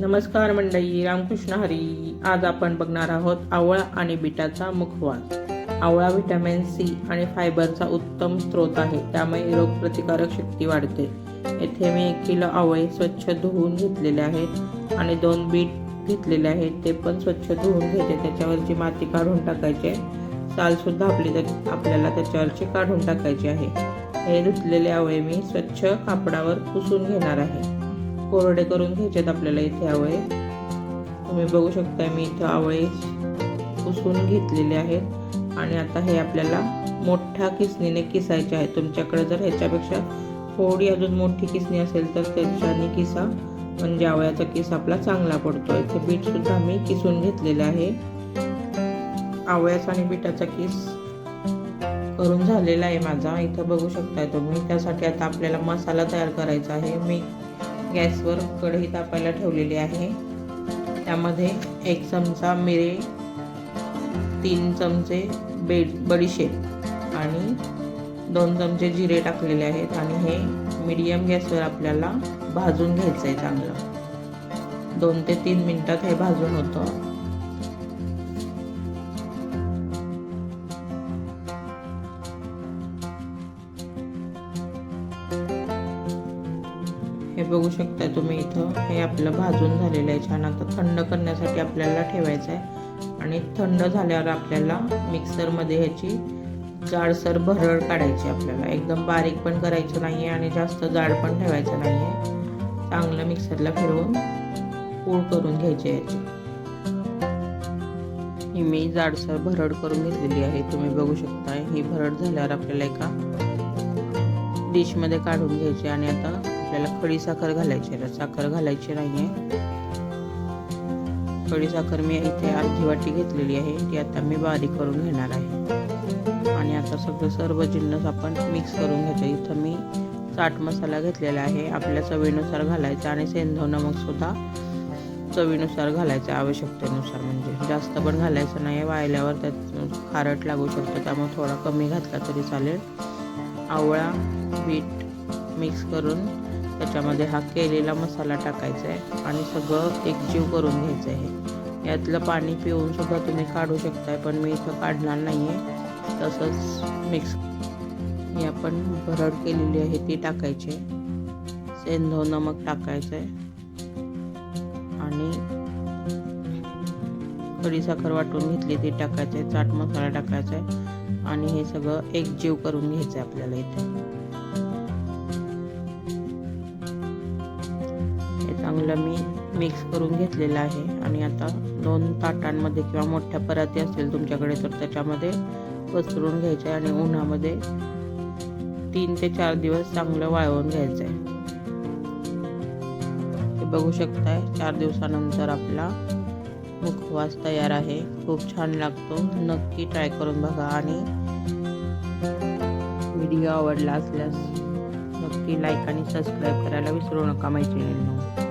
नमस्कार मंडळी, रामकृष्ण हरी. आज आपण बघणार आहोत आवळा आणि बीटाचा मुखवास. आवळा व्हिटॅमिन सी आणि फायबरचा उत्तम स्रोत आहे, त्यामुळे रोगप्रतिकारक शक्ती वाढते. येथे मी 1 किलो आवळे स्वच्छ धुवून घेतलेले आहेत आणि 2 बीट घेतलेले आहेत. ते पण स्वच्छ धुवून घ्यायचे, त्याच्यावरची माती काढून टाकायचे. सालसुद्धा आपल्याला त्याच्यावरची काढून टाकायची आहे. हे धुतलेले आवळे मी स्वच्छ कापडावर पुसून घेणार आहे. कोरडे करून घ्यायचेत आपल्याला इथे आवळे. तुम्ही बघू शकता मी इथे आवळे पुसून घेतलेले आहेत आणि आता हे आपल्याला मोठ्या किसणीने किसायचे आहे. तुमच्याकडे जर ह्याच्यापेक्षा थोडी अजून मोठी किसणी असेल तर त्याच्याने किसा, म्हणजे आवळ्याचा किस आपला चांगला पडतो. इथे बीट सुद्धा मी किसून घेतलेले आहे. आवळ्याचा आणि बीटाचा किस करून झालेला आहे माझा. इथं बघू शकताय तुम्ही. त्यासाठी आता आपल्याला मसाला तयार करायचा आहे. मी गॅसवर कढई तापायला ठेवलेली आहे. त्यामध्ये 1 चमचा मिरे, 3 चमचे बडीशेप आणि 2 चमचे जिरे टाकलेले आहेत आणि हे मीडियम गॅसवर आपल्याला भाजून घ्यायचं आहे चांगलं. 2 ते 3 मिनिटात हे भाजून होतं. हे बघू शकता तुम्ही इथं. हे आपलं भाजून झालेलं आहे छान. आता थंड करण्यासाठी आपल्याला ठेवायचं आहे आणि थंड झाल्यावर आपल्याला मिक्सरमध्ये ह्याची जाडसर भरड काढायची. आपल्याला एकदम बारीक पण करायचं नाही आहे आणि जास्त जाड पण ठेवायचं नाही आहे. चांगलं मिक्सरला फिरवून पूड करून घ्यायची याची. ही मी जाडसर भरड करून घेतलेली आहे. तुम्ही बघू शकता. ही भरड झाल्यावर आपल्याला एका डिशमध्ये काढून घ्यायची आणि आता आपल्याला खडी साखर घालायची आहे. साखर घालायची नाही आहे. खडी साखर मी इथे अर्धी वाटी घेतलेली आहे. ती आता मी बारीक करून घेणार आहे आणि आता सर्व जिन्नस आपण मिक्स करून घ्यायचे. इथं मी चाट मसाला घेतलेला आहे. आपल्या चवीनुसार घालायचा आणि सेंधव नमक सुद्धा चवीनुसार घालायचं, आवश्यकतेनुसार. म्हणजे जास्त पण घालायचं नाही, वाळल्यावर त्यात खारट लागू शकतो. त्यामुळे थोडा कमी घातला तरी चालेल. आवळा बीट मिक्स करून त्याच्यामध्ये हा केलेला मसाला टाकायचा आहे आणि सगळं एकजीव करून घ्यायचं आहे. यातलं पाणी पिऊन सुद्धा तुम्ही काढू शकताय, पण मी इथं काढणार नाही आहे. तसंच मिक्स ही आपण भरड केलेली आहे ती टाकायची. सेंधव नमक टाकायचं आहे आणि खडीसाखर वाटून घेतली ती टाकायची आहे. चाट मसाला टाकायचा आहे आणि हे सगळं एकजीव करून घ्यायचं आहे आपल्याला इथे. चांगलं मी मिक्स करून घेतलेलं आहे आणि आता 2 ताटांमध्ये किंवा मोठ्या पराती असतील तुमच्याकडे तर त्याच्यामध्ये पसरून घ्यायचे आणि उन्हामध्ये 3 ते 4 दिवस चांगलं वाळवून घ्यायचं आहे. हे बघू शकताय 4 दिवसानंतर आपला मुखवास तयार आहे. खूप छान लागतो. नक्की ट्राय करून बघा आणि व्हिडिओ आवडला असल्यास नक्की लाईक आणि सबस्क्राईब करायला विसरू नका मैत्रिणींनो.